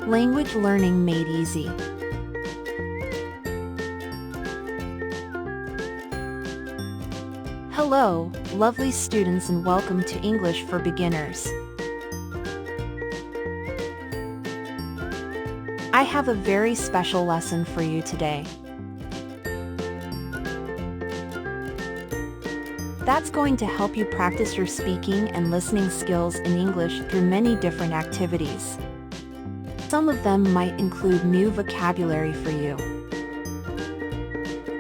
Language learning made easy. Hello, lovely students, and welcome to English for Beginners. I have a very special lesson for you today. That's going to help you practice your speaking and listening skills in English through many different activities. Some of them might include new vocabulary for you.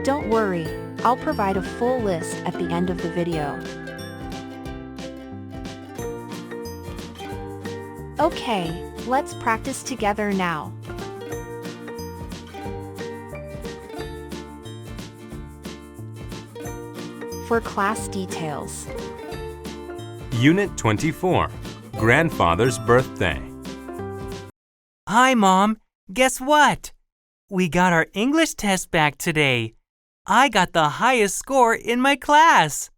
Don't worry, I'll provide a full list at the end of the video. Okay, let's practice together now. For class details. Unit 24, Grandfather's Birthday. Hi, Mom. Guess what? We got our English test back today. I got the highest score in my class.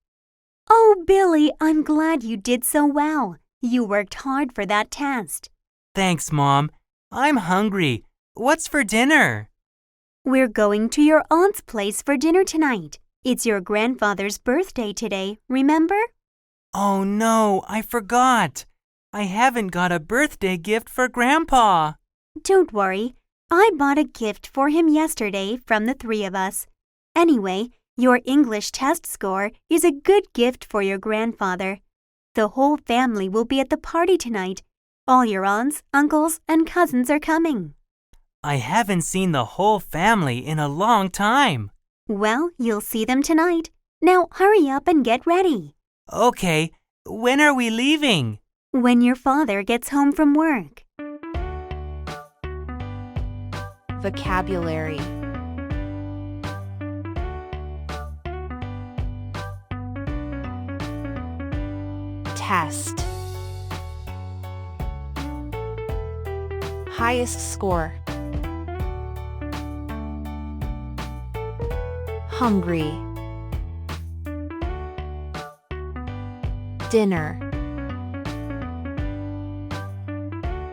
Oh, Billy, I'm glad you did so well. You worked hard for that test. Thanks, Mom. I'm hungry. What's for dinner? We're going to your aunt's place for dinner tonight. It's your grandfather's birthday today, remember? Oh, no, I forgot. I haven't got a birthday gift for Grandpa. Don't worry. I bought a gift for him yesterday from the three of us. Anyway, your English test score is a good gift for your grandfather. The whole family will be at the party tonight. All your aunts, uncles, and cousins are coming. I haven't seen the whole family in a long time. Well, you'll see them tonight. Now hurry up and get ready. Okay, when are we leaving? When your father gets home from work. Vocabulary. Test. Highest score. Hungry. Dinner.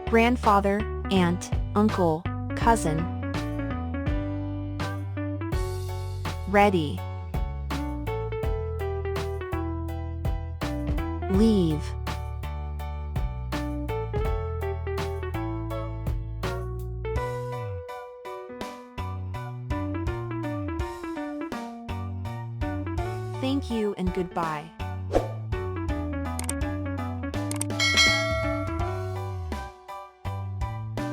Grandfather, aunt, uncle, cousin. Ready. Leave. Thank you and goodbye.